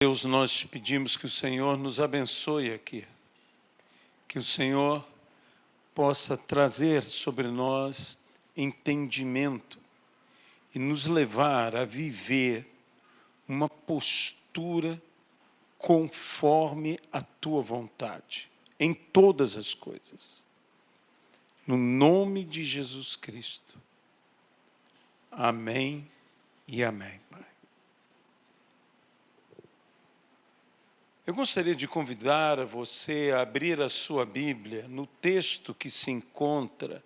Deus, nós te pedimos que o Senhor nos abençoe aqui, que o Senhor possa trazer sobre nós entendimento e nos levar a viver uma postura conforme a tua vontade, em todas as coisas. No nome de Jesus Cristo. Amém e amém, Pai. Eu gostaria de convidar a você a abrir a sua Bíblia no texto que se encontra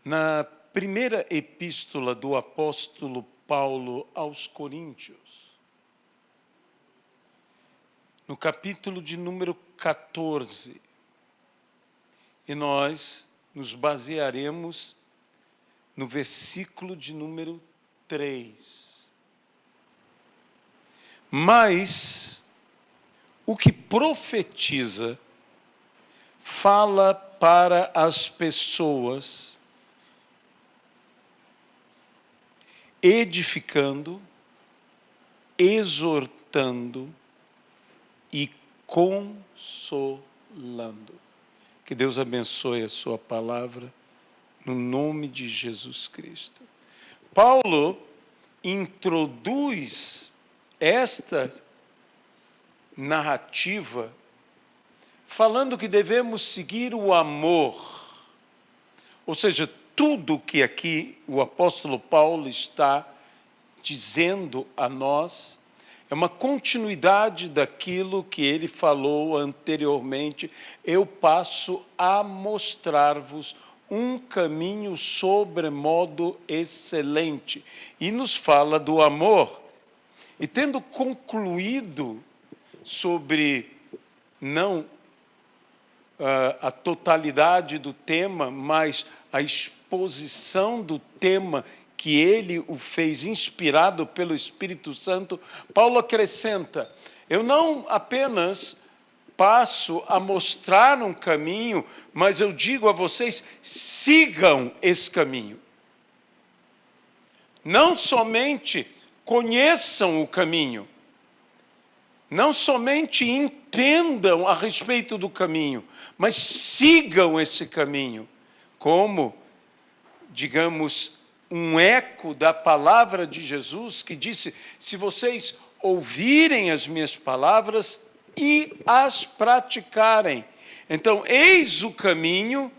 na primeira epístola do apóstolo Paulo aos Coríntios, no capítulo de número 14. E nós nos basearemos no versículo de número 3. Mas o que profetiza fala para as pessoas, edificando, exortando e consolando. Que Deus abençoe a sua palavra, no nome de Jesus Cristo. Paulo introduz esta narrativa falando que devemos seguir o amor. Ou seja, tudo que aqui o apóstolo Paulo está dizendo a nós é uma continuidade daquilo que ele falou anteriormente. Eu passo a mostrar-vos um caminho sobremodo excelente. E nos fala do amor. E tendo concluído sobre não a totalidade do tema, mas a exposição do tema que ele o fez inspirado pelo Espírito Santo, Paulo acrescenta: eu não apenas passo a mostrar um caminho, mas eu digo a vocês, sigam esse caminho. Não somente conheçam o caminho, não somente entendam a respeito do caminho, mas sigam esse caminho, como, digamos, um eco da palavra de Jesus, que disse: se vocês ouvirem as minhas palavras e as praticarem, então eis o caminho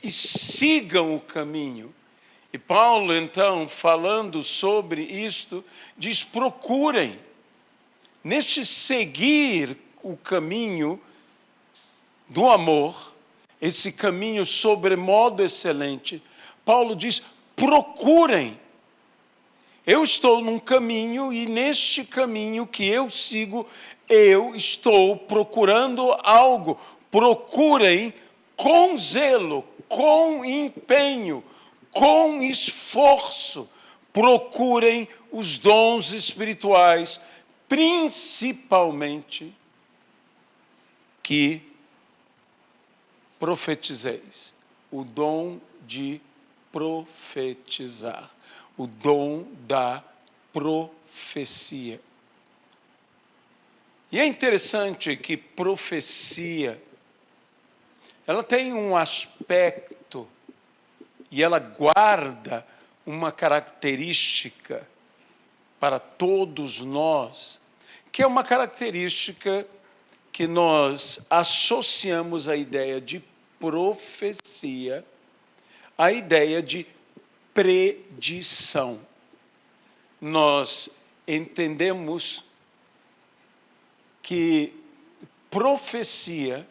e sigam o caminho. E Paulo, então, falando sobre isto, diz: procurem. Neste seguir o caminho do amor, esse caminho sobremodo excelente, Paulo diz: procurem. Eu estou num caminho e neste caminho que eu sigo, eu estou procurando algo. Procurem com zelo, com empenho, com esforço. Procurem os dons espirituais, principalmente que profetizeis, o dom de profetizar, o dom da profecia. E é interessante que profecia, ela tem um aspecto e ela guarda uma característica para todos nós, que é uma característica que nós associamos à ideia de profecia, à ideia de predição. Nós entendemos que profecia,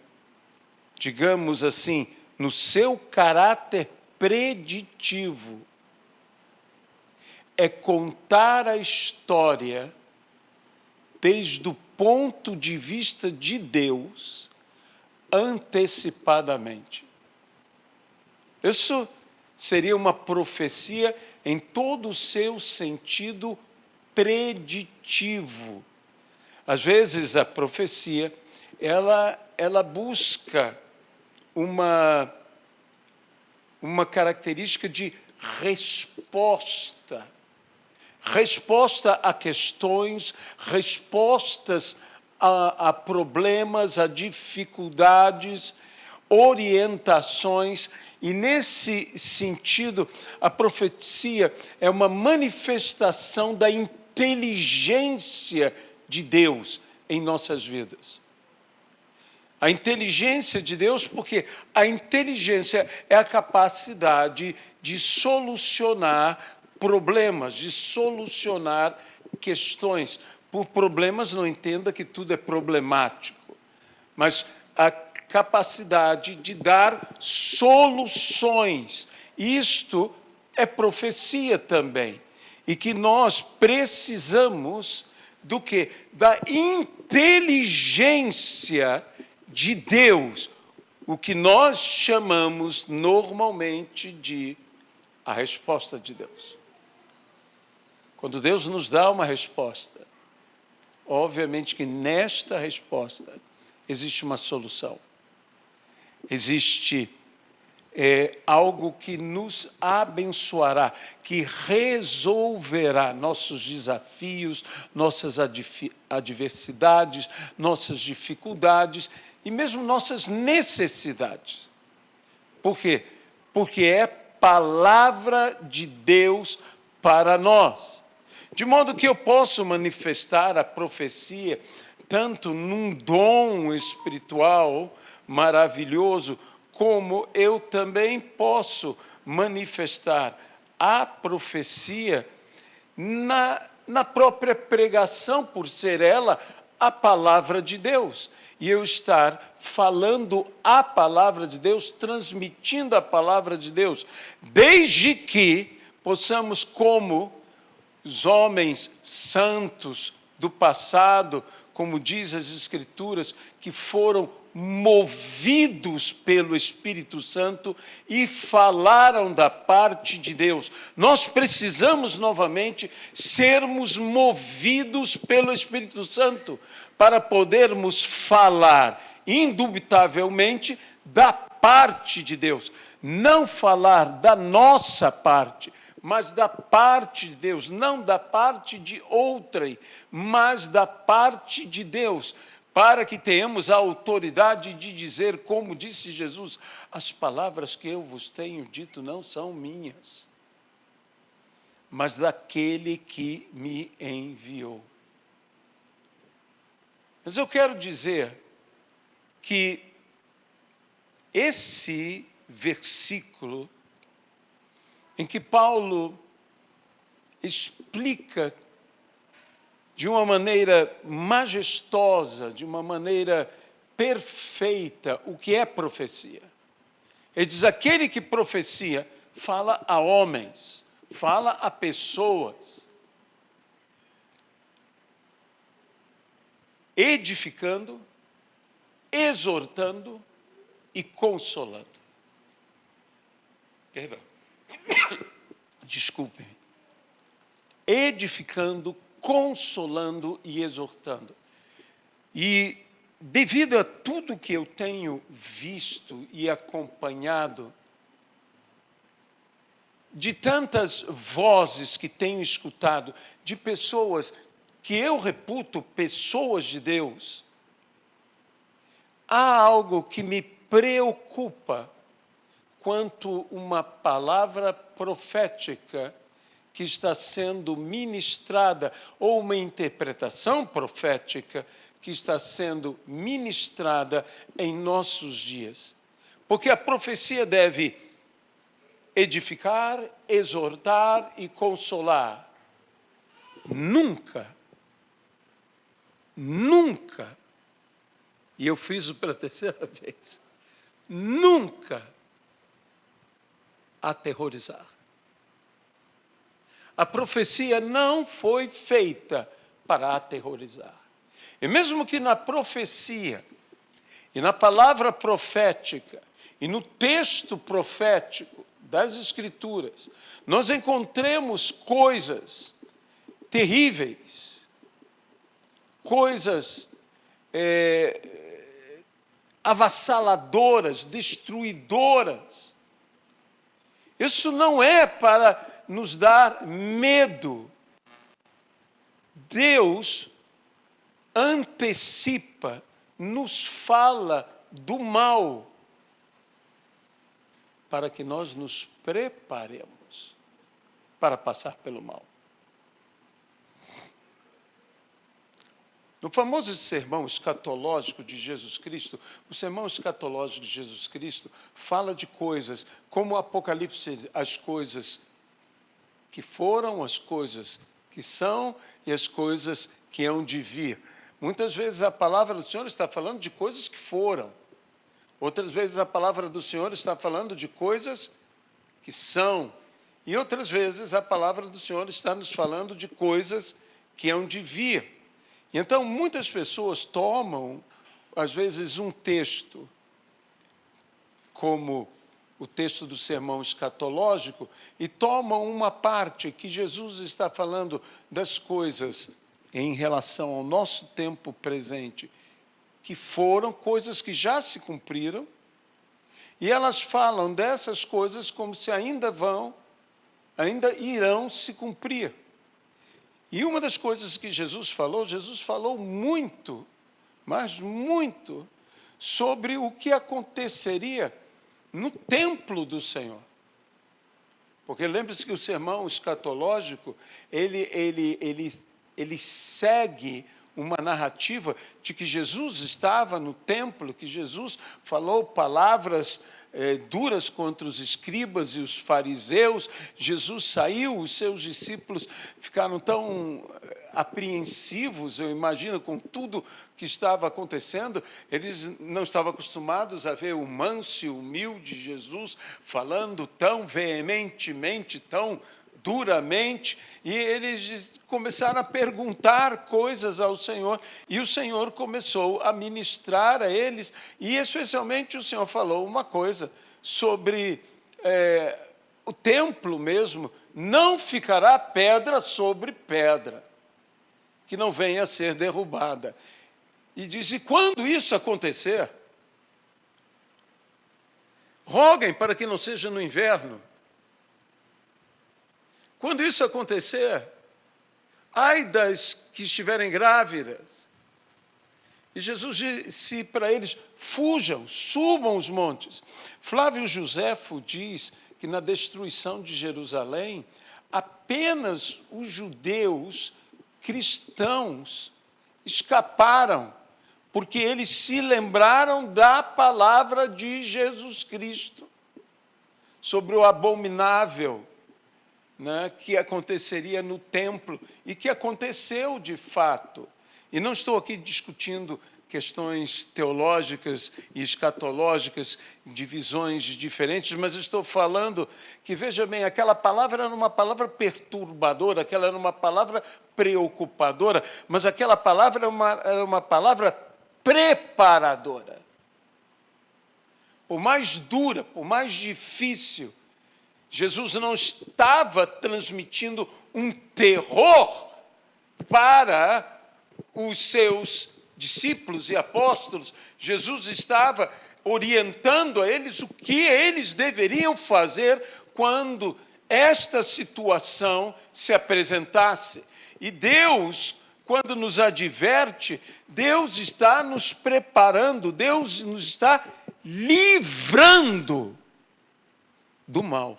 digamos assim, no seu caráter preditivo, é contar a história desde o ponto de vista de Deus antecipadamente. Isso seria uma profecia em todo o seu sentido preditivo. Às vezes a profecia, ela busca uma característica de resposta resposta a questões, respostas a problemas, a dificuldades, orientações. E, nesse sentido, a profecia é uma manifestação da inteligência de Deus em nossas vidas. A inteligência de Deus, porque a inteligência é a capacidade de solucionar problemas, de solucionar questões. Por problemas, não entenda que tudo é problemático, mas a capacidade de dar soluções. Isto é profecia também. E que nós precisamos do quê? Da inteligência de Deus, o que nós chamamos normalmente de a resposta de Deus. Quando Deus nos dá uma resposta, obviamente que nesta resposta existe uma solução. Existe algo que nos abençoará, que resolverá nossos desafios, nossas adversidades, nossas dificuldades e mesmo nossas necessidades. Por quê? Porque é palavra de Deus para nós. De modo que eu posso manifestar a profecia tanto num dom espiritual maravilhoso, como eu também posso manifestar a profecia na própria pregação, por ser ela a palavra de Deus. E eu estar falando a palavra de Deus, transmitindo a palavra de Deus, desde que possamos, como os homens santos do passado, como diz as Escrituras, que foram movidos pelo Espírito Santo e falaram da parte de Deus. Nós precisamos novamente sermos movidos pelo Espírito Santo para podermos falar indubitavelmente da parte de Deus. Não falar da nossa parte, mas da parte de Deus, não da parte de outrem, mas da parte de Deus, para que tenhamos a autoridade de dizer, como disse Jesus, as palavras que eu vos tenho dito não são minhas, mas daquele que me enviou. Mas eu quero dizer que esse versículo em que Paulo explica de uma maneira majestosa, de uma maneira perfeita, o que é profecia. Ele diz, aquele que profecia fala a homens, fala a pessoas, edificando, exortando e consolando. Perdão. Desculpem. Edificando, consolando e exortando. E devido a tudo que eu tenho visto e acompanhado, de tantas vozes que tenho escutado, de pessoas que eu reputo pessoas de Deus, há algo que me preocupa quanto uma palavra profética que está sendo ministrada, ou uma interpretação profética que está sendo ministrada em nossos dias. Porque a profecia deve edificar, exortar e consolar. Nunca, e eu friso pela terceira vez, nunca aterrorizar. A profecia não foi feita para aterrorizar. E mesmo que na profecia, e na palavra profética, e no texto profético das Escrituras, nós encontremos coisas terríveis, coisas avassaladoras, destruidoras. Isso não é para nos dar medo, Deus antecipa, nos fala do mal, para que nós nos preparemos para passar pelo mal. No famoso sermão escatológico de Jesus Cristo, o sermão escatológico de Jesus Cristo fala de coisas como o Apocalipse, as coisas que foram, as coisas que são e as coisas que hão de vir. Muitas vezes a palavra do Senhor está falando de coisas que foram. Outras vezes a palavra do Senhor está falando de coisas que são. E outras vezes a palavra do Senhor está nos falando de coisas que hão de vir. Então, muitas pessoas tomam, às vezes, um texto, como o texto do sermão escatológico, e tomam uma parte que Jesus está falando das coisas em relação ao nosso tempo presente, que foram coisas que já se cumpriram, e elas falam dessas coisas como se ainda irão se cumprir. E uma das coisas que Jesus falou muito, mas muito, sobre o que aconteceria no templo do Senhor. Porque lembre-se que o sermão escatológico, ele segue uma narrativa de que Jesus estava no templo, que Jesus falou palavras duras contra os escribas e os fariseus. Jesus saiu, os seus discípulos ficaram tão apreensivos, eu imagino, com tudo que estava acontecendo. Eles não estavam acostumados a ver o manso e humilde Jesus falando tão veementemente, tão duramente, e eles começaram a perguntar coisas ao Senhor, e o Senhor começou a ministrar a eles, e especialmente o Senhor falou uma coisa sobre o templo mesmo, não ficará pedra sobre pedra, que não venha a ser derrubada. E diz, e quando isso acontecer, roguem para que não seja no inverno. Quando isso acontecer, ai das que estiverem grávidas. E Jesus disse para eles, fujam, subam os montes. Flávio Joséfo diz que na destruição de Jerusalém, apenas os judeus cristãos escaparam, porque eles se lembraram da palavra de Jesus Cristo sobre o abominável, que aconteceria no templo, e que aconteceu de fato. E não estou aqui discutindo questões teológicas e escatológicas, divisões diferentes, mas estou falando que, veja bem, aquela palavra era uma palavra perturbadora, aquela era uma palavra preocupadora, mas aquela palavra era uma palavra preparadora. Por mais dura, por mais difícil, Jesus não estava transmitindo um terror para os seus discípulos e apóstolos. Jesus estava orientando a eles o que eles deveriam fazer quando esta situação se apresentasse. E Deus, quando nos adverte, Deus está nos preparando, Deus nos está livrando do mal.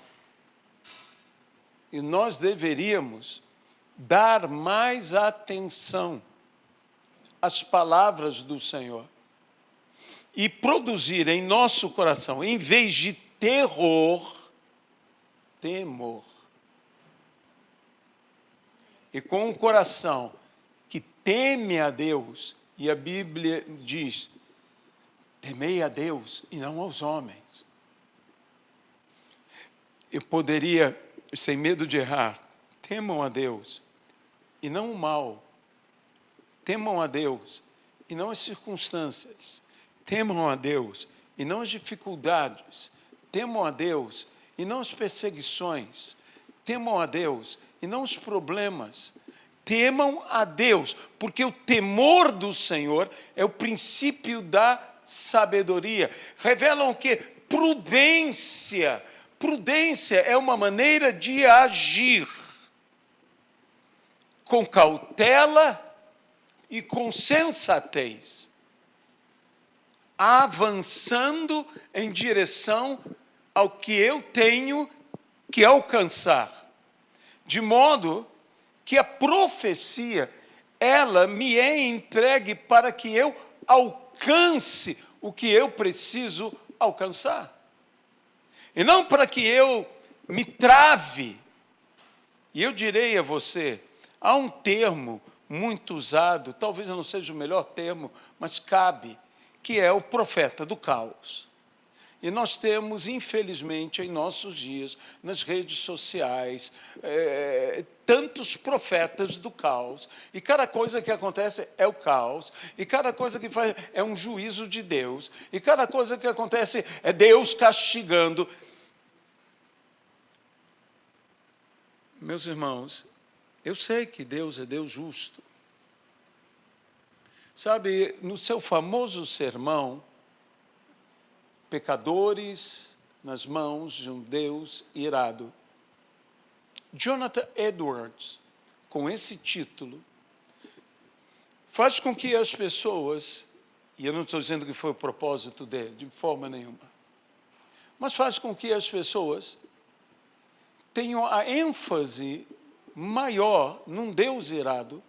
E nós deveríamos dar mais atenção às palavras do Senhor e produzir em nosso coração, em vez de terror, temor. E com um coração que teme a Deus, e a Bíblia diz, temei a Deus e não aos homens. Eu poderia, sem medo de errar, temam a Deus e não o mal. Temam a Deus e não as circunstâncias. Temam a Deus e não as dificuldades. Temam a Deus e não as perseguições. Temam a Deus e não os problemas. Temam a Deus, porque o temor do Senhor é o princípio da sabedoria. Revelam que prudência é uma maneira de agir. com cautela e com sensatez, avançando em direção ao que eu tenho que alcançar, de modo que a profecia, ela me é entregue para que eu alcance o que eu preciso alcançar. E não para que eu me trave. E eu direi a você, há um termo muito usado, talvez não seja o melhor termo, mas cabe, que é o profeta do caos. E nós temos, infelizmente, em nossos dias, nas redes sociais, tantos profetas do caos, e cada coisa que acontece é o caos, e cada coisa que faz é um juízo de Deus, e cada coisa que acontece é Deus castigando. Meus irmãos, eu sei que Deus é Deus justo. Sabe, no seu famoso sermão, Pecadores nas mãos de um Deus irado, Jonathan Edwards, com esse título, faz com que as pessoas, e eu não estou dizendo que foi o propósito dele, de forma nenhuma, mas faz com que as pessoas tenham a ênfase maior num Deus irado.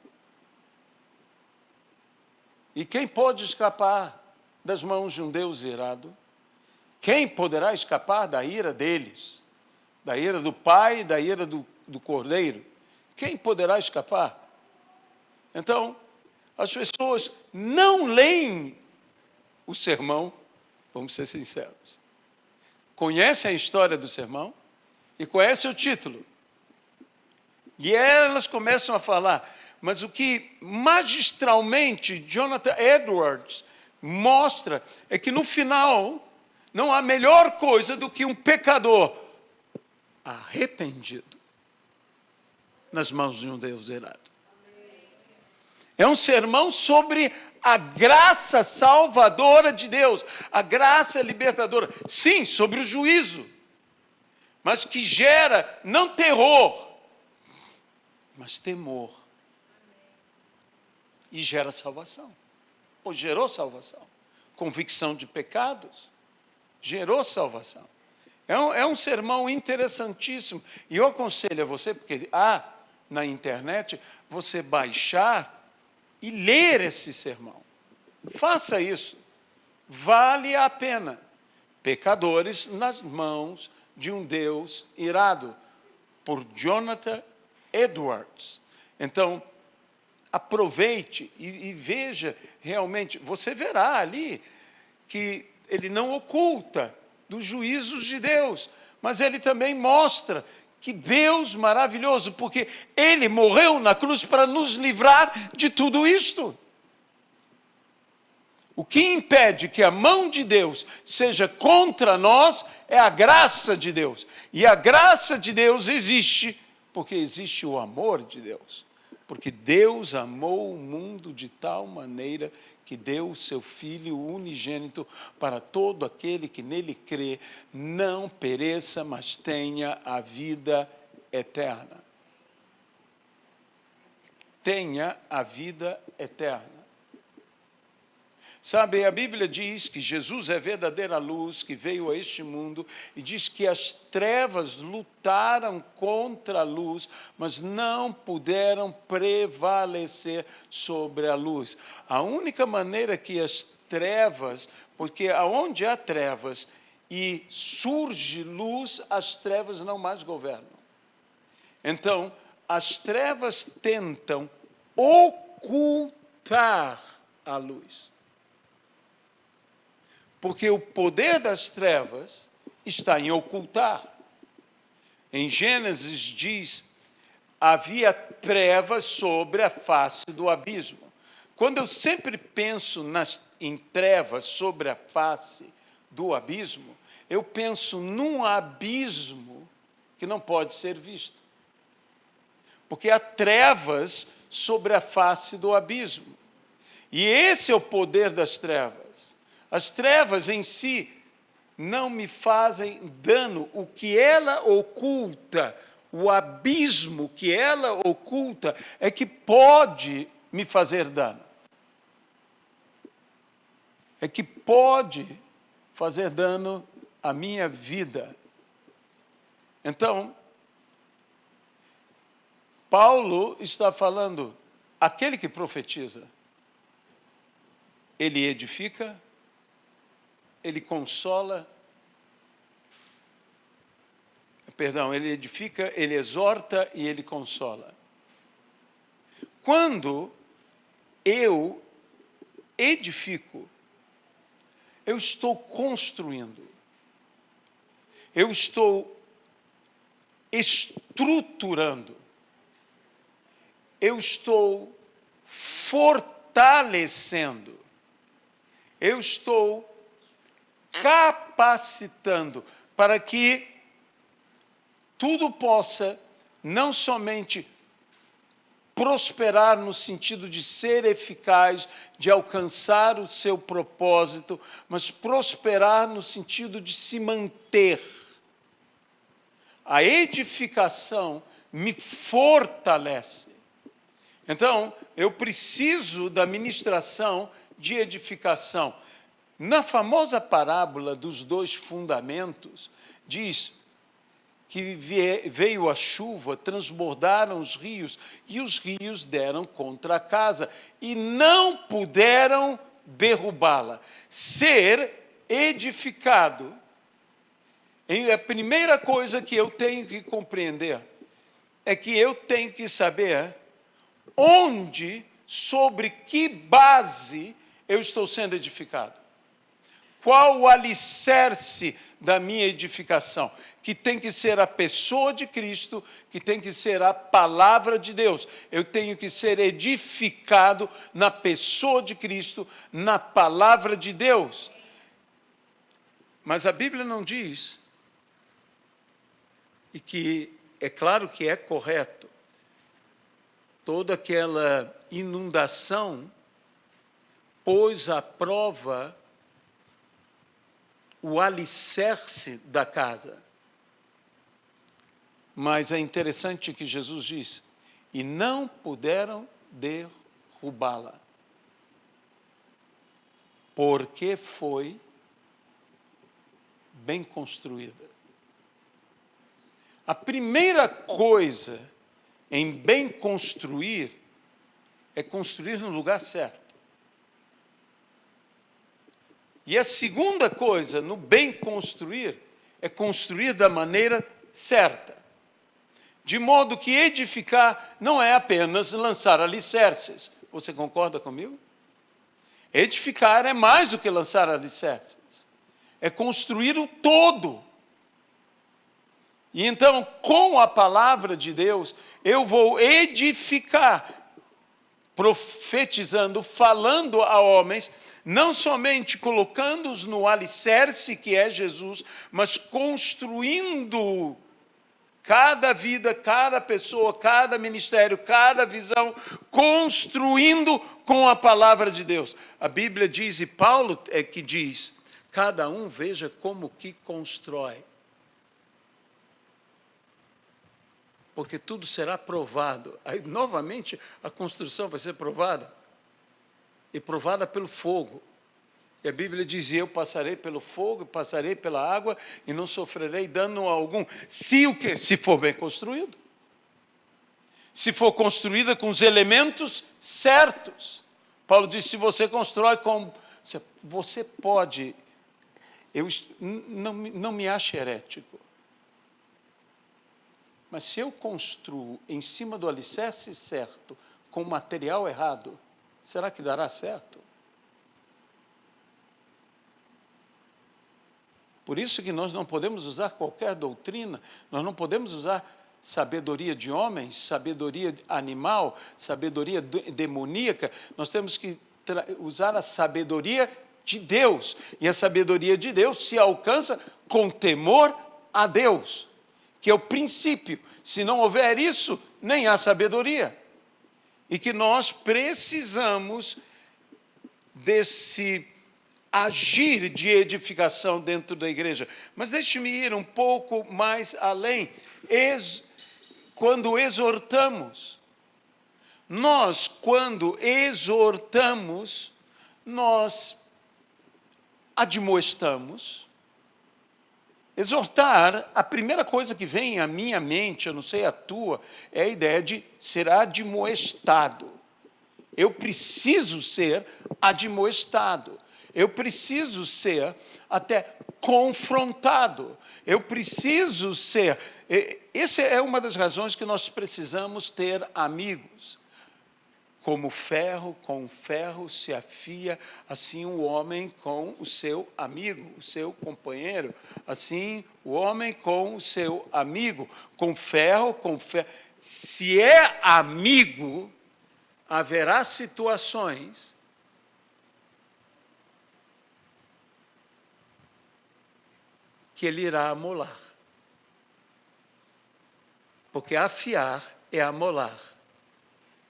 E quem pode escapar das mãos de um Deus irado? Quem poderá escapar da ira deles? Da ira do Pai, da ira do Cordeiro? Quem poderá escapar? Então, as pessoas não leem o sermão, vamos ser sinceros. Conhecem a história do sermão e conhecem o título. E elas começam a falar, mas o que magistralmente Jonathan Edwards mostra é que no final não há melhor coisa do que um pecador arrependido nas mãos de um Deus irado. É um sermão sobre a graça salvadora de Deus, a graça libertadora. Sim, sobre o juízo, mas que gera não terror, mas temor. E gera salvação. Ou gerou salvação. Convicção de pecados. Gerou salvação. É um sermão interessantíssimo. E eu aconselho a você, porque há na internet, você baixar e ler esse sermão. Faça isso. Vale a pena. Pecadores nas mãos de um Deus irado. Por Jonathan Edwards. Então, aproveite e veja realmente, você verá ali que ele não oculta dos juízos de Deus, mas ele também mostra que Deus maravilhoso, porque ele morreu na cruz para nos livrar de tudo isto. O que impede que a mão de Deus seja contra nós é a graça de Deus. E a graça de Deus existe porque existe o amor de Deus. Porque Deus amou o mundo de tal maneira que deu o seu Filho unigênito para todo aquele que nele crê, não pereça, mas tenha a vida eterna. Tenha a vida eterna. Sabe, a Bíblia diz que Jesus é a verdadeira luz que veio a este mundo e diz que as trevas lutaram contra a luz, mas não puderam prevalecer sobre a luz. A única maneira que as trevas, porque aonde há trevas e surge luz, as trevas não mais governam. Então, as trevas tentam ocultar a luz. Porque o poder das trevas está em ocultar. Em Gênesis diz, havia trevas sobre a face do abismo. Quando eu sempre penso em trevas sobre a face do abismo, eu penso num abismo que não pode ser visto. Porque há trevas sobre a face do abismo. E esse é o poder das trevas. As trevas em si não me fazem dano. O que ela oculta, o abismo que ela oculta é que pode me fazer dano. É que pode fazer dano à minha vida. Então, Paulo está falando, aquele que profetiza, ele edifica, ele consola, ele edifica, ele exorta e ele consola. Quando eu edifico, eu estou construindo, eu estou estruturando, eu estou fortalecendo, eu estou capacitando para que tudo possa não somente prosperar no sentido de ser eficaz, de alcançar o seu propósito, mas prosperar no sentido de se manter. A edificação me fortalece. Então, eu preciso da ministração de edificação. Na famosa parábola dos 2 fundamentos, diz que veio a chuva, transbordaram os rios, e os rios deram contra a casa, e não puderam derrubá-la. Ser edificado, a primeira coisa que eu tenho que compreender é que eu tenho que saber onde, sobre que base eu estou sendo edificado. Qual o alicerce da minha edificação? Que tem que ser a pessoa de Cristo, que tem que ser a palavra de Deus. Eu tenho que ser edificado na pessoa de Cristo, na palavra de Deus. Mas a Bíblia não diz, e que é claro que é correto, toda aquela inundação pôs à prova o alicerce da casa. Mas é interessante que Jesus diz, e não puderam derrubá-la, porque foi bem construída. A primeira coisa em bem construir é construir no lugar certo. E a segunda coisa, no bem construir, é construir da maneira certa. De modo que edificar não é apenas lançar alicerces. Você concorda comigo? Edificar é mais do que lançar alicerces. É construir o todo. E então, com a palavra de Deus, eu vou edificar, profetizando, falando a homens, não somente colocando-os no alicerce que é Jesus, mas construindo cada vida, cada pessoa, cada ministério, cada visão, construindo com a palavra de Deus. A Bíblia diz, e Paulo é que diz, cada um veja como que constrói. Porque tudo será provado. Aí, novamente, a construção vai ser provada. E provada pelo fogo. E a Bíblia diz, eu passarei pelo fogo, passarei pela água, e não sofrerei dano algum. Se o quê? Se for bem construído. Se for construída com os elementos certos. Paulo diz, se você constrói com... Você pode... não me ache herético. Mas se eu construo em cima do alicerce certo, com material errado, será que dará certo? Por isso que nós não podemos usar qualquer doutrina, nós não podemos usar sabedoria de homens, sabedoria animal, sabedoria demoníaca, nós temos que usar a sabedoria de Deus. E a sabedoria de Deus se alcança com temor a Deus, que é o princípio. Se não houver isso, nem há sabedoria. E que nós precisamos desse agir de edificação dentro da igreja. Mas deixe-me ir um pouco mais além. quando exortamos. Nós, quando exortamos, nós admoestamos. Exortar, a primeira coisa que vem à minha mente, eu não sei a tua, é a ideia de ser admoestado. Eu preciso ser admoestado. Eu preciso ser até confrontado. Eu preciso ser... Essa é uma das razões que nós precisamos ter amigos. Como ferro com ferro se afia, assim o homem com o seu amigo, o seu companheiro. Assim o homem com o seu amigo, com ferro, com ferro. Se é amigo, haverá situações que ele irá amolar. Porque afiar é amolar.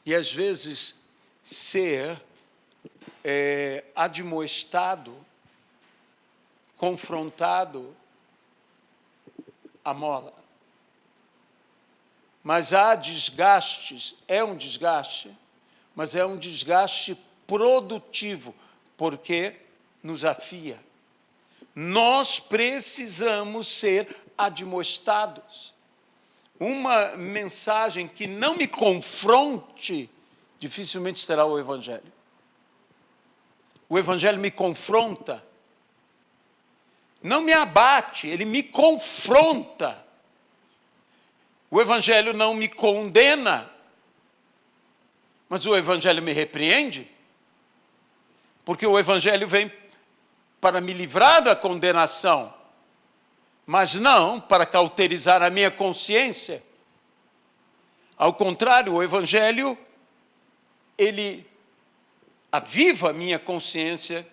E, às vezes, ser admoestado, confrontado, amola. Mas há desgastes, é um desgaste, mas é um desgaste produtivo, porque nos afia. Nós precisamos ser admoestados. Uma mensagem que não me confronte, dificilmente será o Evangelho. O Evangelho me confronta. Não me abate, ele me confronta. O Evangelho não me condena, mas o Evangelho me repreende, porque o Evangelho vem para me livrar da condenação, mas não para cauterizar a minha consciência. Ao contrário, o Evangelho, ele aviva a minha consciência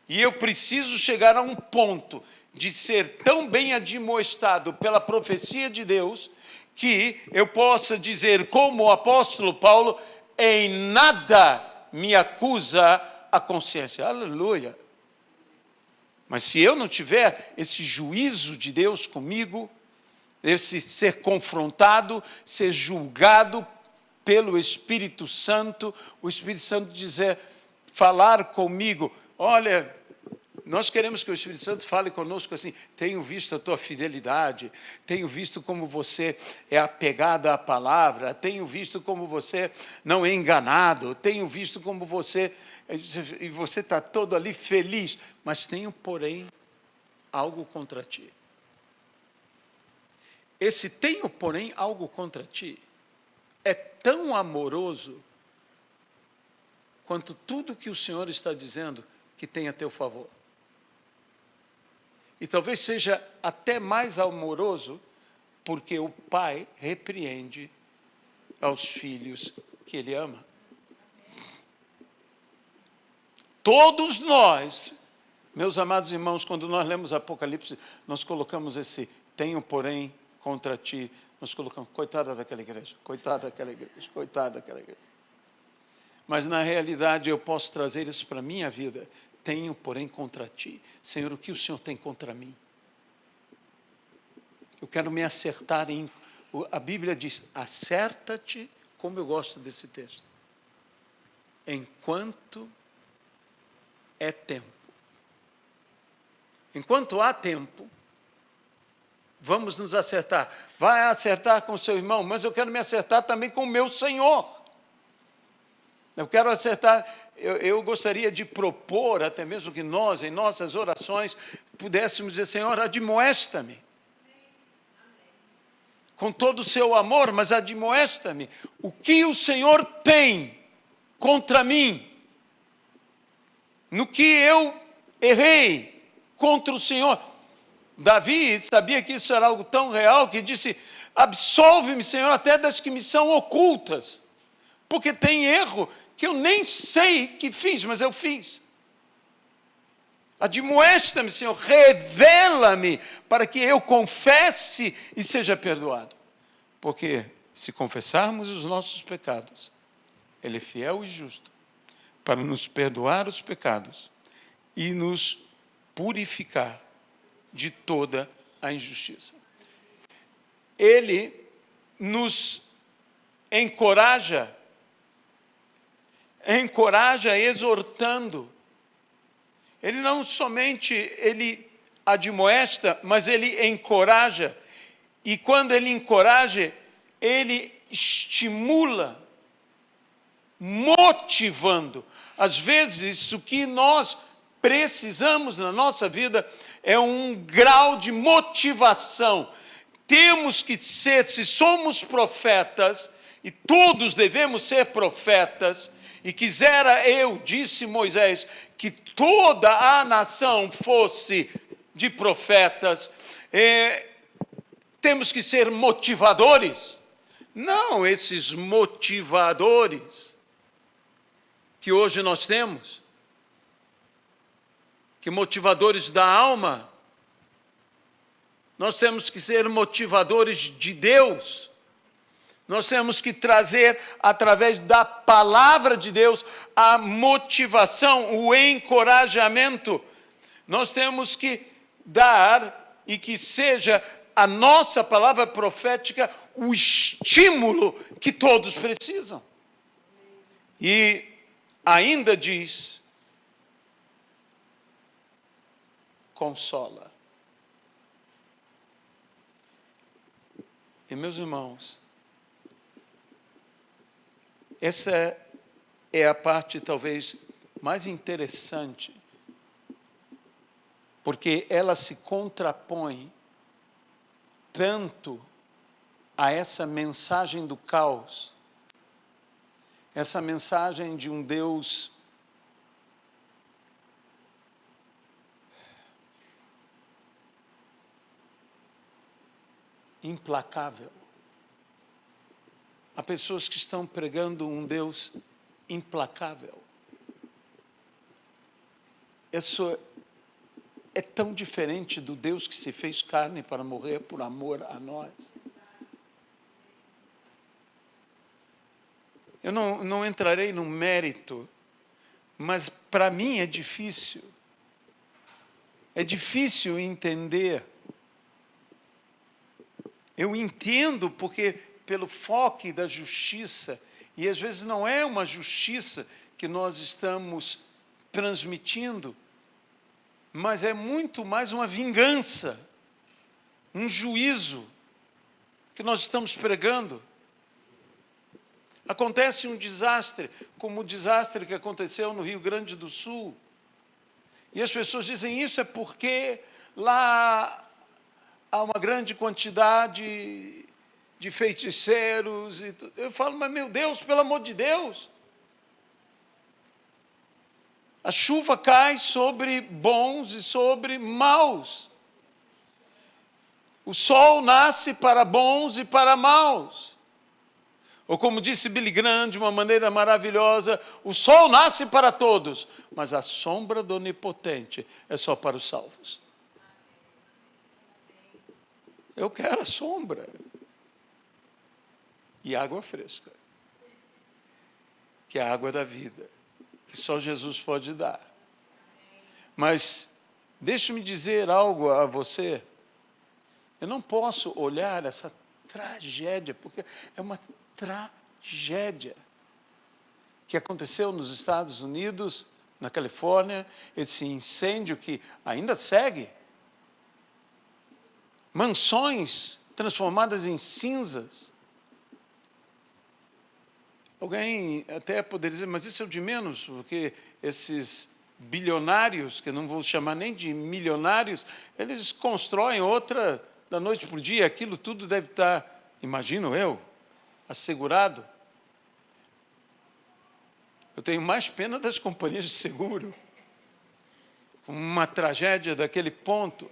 e eu preciso chegar a um ponto de ser tão bem admoestado pela profecia de Deus que eu possa dizer, como o apóstolo Paulo, em nada me acusa a consciência. Aleluia! Mas se eu não tiver esse juízo de Deus comigo, esse ser confrontado, ser julgado pelo Espírito Santo, o Espírito Santo falar comigo, olha, nós queremos que o Espírito Santo fale conosco assim, tenho visto a tua fidelidade, tenho visto como você é apegado à palavra, tenho visto como você não é enganado, tenho visto como você está todo ali feliz, mas tenho, porém, algo contra ti. Esse tenho, porém, algo contra ti é tão amoroso quanto tudo que o Senhor está dizendo que tem a teu favor. E talvez seja até mais amoroso, porque o Pai repreende aos filhos que Ele ama. Todos nós, meus amados irmãos, quando nós lemos Apocalipse, nós colocamos esse tenho, porém, contra ti, nós colocamos, coitada daquela igreja, coitada daquela igreja, coitada daquela igreja. Mas, na realidade, eu posso trazer isso para a minha vida. Tenho, porém, contra ti. Senhor, o que o Senhor tem contra mim? Eu quero me acertar em... A Bíblia diz, acerta-te, como eu gosto desse texto, enquanto é tempo. Enquanto há tempo, vamos nos acertar. Vai acertar com o seu irmão, mas eu quero me acertar também com o meu Senhor. Eu quero acertar, eu gostaria de propor, até mesmo que nós, em nossas orações, pudéssemos dizer, Senhor, admoesta-me. Com todo o seu amor, mas admoesta-me. O que o Senhor tem contra mim? No que eu errei contra o Senhor? Davi sabia que isso era algo tão real que disse, absolve-me, Senhor, até das que me são ocultas. Porque tem erro que eu nem sei que fiz, mas eu fiz. Admoesta-me, Senhor, revela-me, para que eu confesse e seja perdoado. Porque se confessarmos os nossos pecados, Ele é fiel e justo para nos perdoar os pecados e nos purificar de toda a injustiça. Ele nos encoraja exortando. Ele não somente ele admoesta, mas ele encoraja. E quando ele encoraja, ele estimula, motivando. Às vezes, o que nós precisamos na nossa vida é um grau de motivação. Temos que ser, se somos profetas, e todos devemos ser profetas, e quisera eu, disse Moisés, que toda a nação fosse de profetas, temos que ser motivadores. Não esses motivadores que hoje nós temos, que motivadores da alma. Nós temos que ser motivadores de Deus. Nós temos que trazer, através da palavra de Deus, a motivação, o encorajamento. Nós temos que dar, e que seja a nossa palavra profética, o estímulo que todos precisam. E ainda diz, consola. E, meus irmãos, essa é a parte talvez mais interessante, porque ela se contrapõe tanto a essa mensagem do caos, essa mensagem de um Deus implacável. Há pessoas que estão pregando um Deus implacável. Isso é tão diferente do Deus que se fez carne para morrer por amor a nós. Eu não entrarei no mérito, mas para mim é difícil. É difícil entender. Eu entendo porque pelo foco da justiça, e às vezes não é uma justiça que nós estamos transmitindo, mas é muito mais uma vingança, um juízo que nós estamos pregando. Acontece um desastre, como o desastre que aconteceu no Rio Grande do Sul, e as pessoas dizem, isso é porque lá há uma grande quantidade de feiticeiros. Eu falo, mas meu Deus, pelo amor de Deus, a chuva cai sobre bons e sobre maus. O sol nasce para bons e para maus. Ou como disse Billy Graham de uma maneira maravilhosa, o sol nasce para todos, mas a sombra do Onipotente é só para os salvos. Eu quero a sombra e água fresca, que é a água da vida, que só Jesus pode dar. Mas deixe-me dizer algo a você. Eu não posso olhar essa tragédia, porque é uma tragédia que aconteceu nos Estados Unidos, na Califórnia, esse incêndio que ainda segue. Mansões transformadas em cinzas. Alguém até poderia dizer, mas isso é o de menos, porque esses bilionários, que eu não vou chamar nem de milionários, eles constroem outra da noite para o dia, aquilo tudo deve estar, imagino eu, assegurado. Eu tenho mais pena das companhias de seguro. Uma tragédia daquele ponto.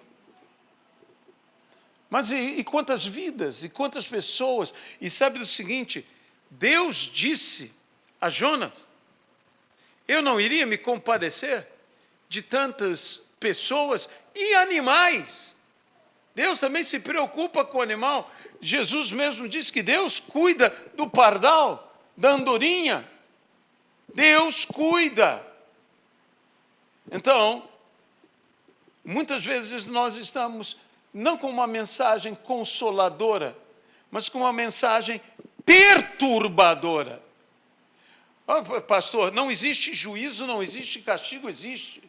Mas e quantas vidas, e quantas pessoas? E sabe do seguinte, Deus disse a Jonas, eu não iria me compadecer de tantas pessoas e animais. Deus também se preocupa com o animal. Jesus mesmo disse que Deus cuida do pardal, da andorinha. Deus cuida. Então, muitas vezes nós estamos não com uma mensagem consoladora, mas com uma mensagem perturbadora. Oh, pastor, não existe juízo, não existe castigo, existe.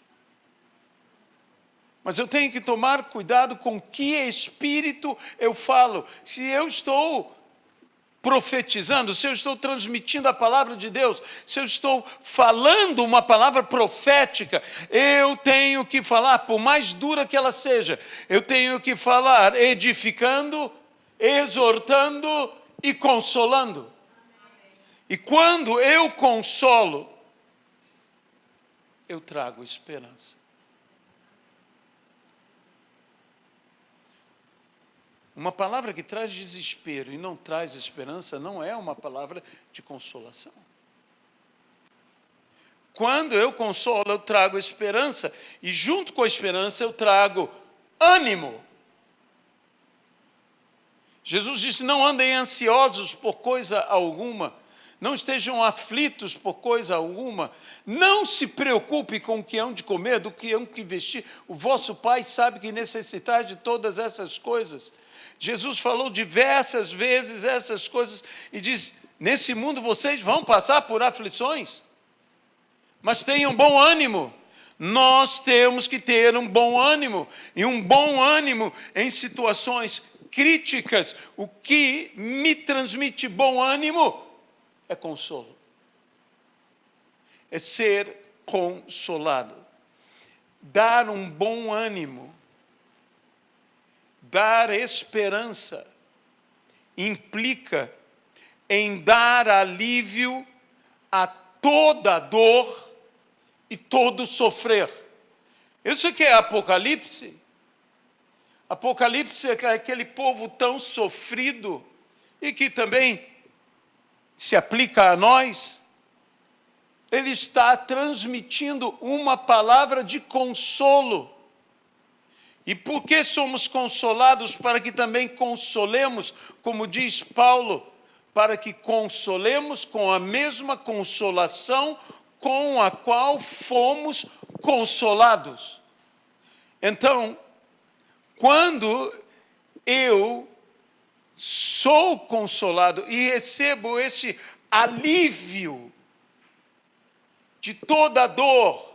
Mas eu tenho que tomar cuidado com que espírito eu falo. Se eu estou profetizando, se eu estou transmitindo a palavra de Deus, se eu estou falando uma palavra profética, eu tenho que falar, por mais dura que ela seja, eu tenho que falar edificando, exortando e consolando. E quando eu consolo, eu trago esperança. Uma palavra que traz desespero e não traz esperança não é uma palavra de consolação. Quando eu consolo, eu trago esperança, e junto com a esperança eu trago ânimo. Jesus disse: não andem ansiosos por coisa alguma, não estejam aflitos por coisa alguma, não se preocupe com o que hão de comer, do que hão de vestir, o vosso Pai sabe que necessitais de todas essas coisas. Jesus falou diversas vezes essas coisas e diz: nesse mundo vocês vão passar por aflições, mas tenham bom ânimo. Nós temos que ter um bom ânimo, e um bom ânimo em situações críticas. O que me transmite bom ânimo é consolo, é ser consolado, dar um bom ânimo. Dar esperança implica em dar alívio a toda dor e todo sofrer. Isso que é Apocalipse. Apocalipse é aquele povo tão sofrido e que também se aplica a nós. Ele está transmitindo uma palavra de consolo. E por que somos consolados? Para que também consolemos, como diz Paulo, para que consolemos com a mesma consolação com a qual fomos consolados. Então, quando eu sou consolado e recebo esse alívio de toda a dor,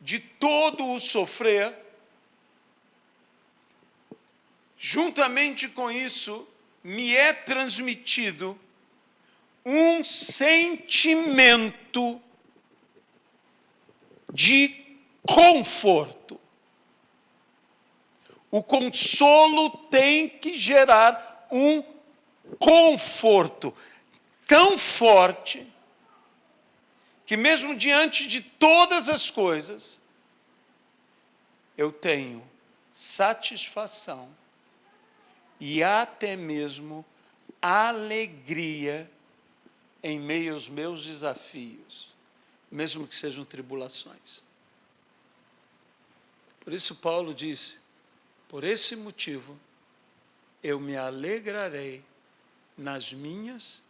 de todo o sofrer, juntamente com isso, me é transmitido um sentimento de conforto. O consolo tem que gerar um conforto tão forte que mesmo diante de todas as coisas, eu tenho satisfação e até mesmo alegria em meio aos meus desafios, mesmo que sejam tribulações. Por isso Paulo disse: por esse motivo eu me alegrarei nas minhas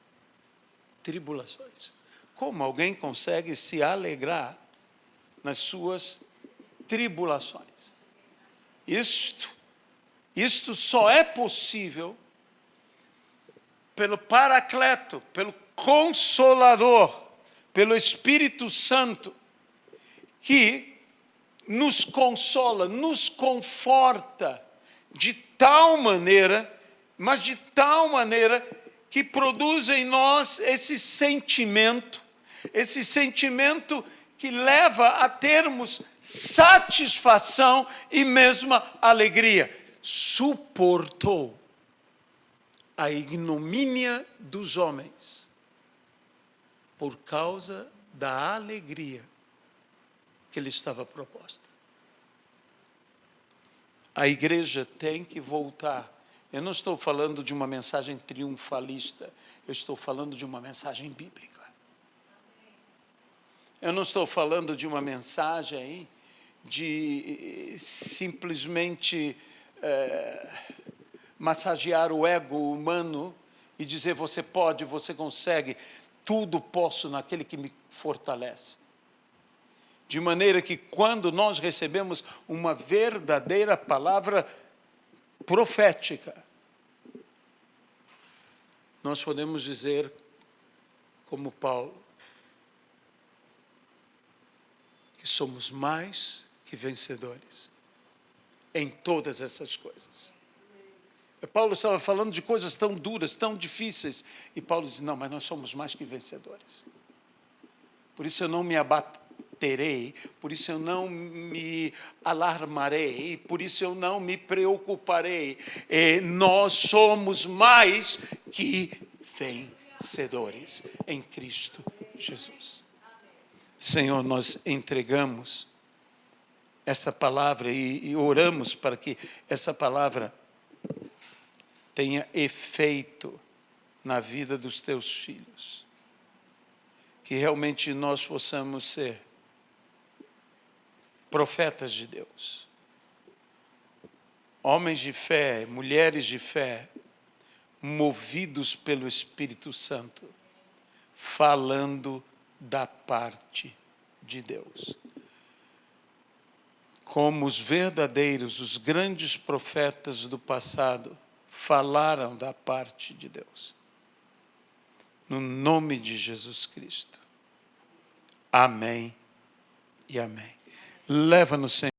tribulações. Como alguém consegue se alegrar nas suas tribulações? Isto só é possível pelo Paracleto, pelo Consolador, pelo Espírito Santo, que nos consola, nos conforta de tal maneira, mas de tal maneira que produz em nós esse sentimento que leva a termos satisfação e mesmo alegria. Suportou a ignomínia dos homens por causa da alegria que lhe estava proposta. A igreja tem que voltar. Eu não estou falando de uma mensagem triunfalista, eu estou falando de uma mensagem bíblica. Eu não estou falando de uma mensagem de simplesmente massagear o ego humano e dizer: você pode, você consegue, tudo posso naquele que me fortalece. De maneira que quando nós recebemos uma verdadeira palavra profética, nós podemos dizer, como Paulo, que somos mais que vencedores em todas essas coisas. Paulo estava falando de coisas tão duras, tão difíceis, e Paulo diz, não, mas nós somos mais que vencedores. Por isso eu não me abaterei, por isso eu não me alarmarei, por isso eu não me preocuparei. Nós somos mais que vencedores em Cristo Jesus. Senhor, nós entregamos essa palavra e oramos para que essa palavra tenha efeito na vida dos teus filhos. Que realmente nós possamos ser profetas de Deus, homens de fé, mulheres de fé, movidos pelo Espírito Santo, falando da parte de Deus. Como os verdadeiros, os grandes profetas do passado, falaram da parte de Deus. No nome de Jesus Cristo. Amém e amém. Leva-nos, Senhor.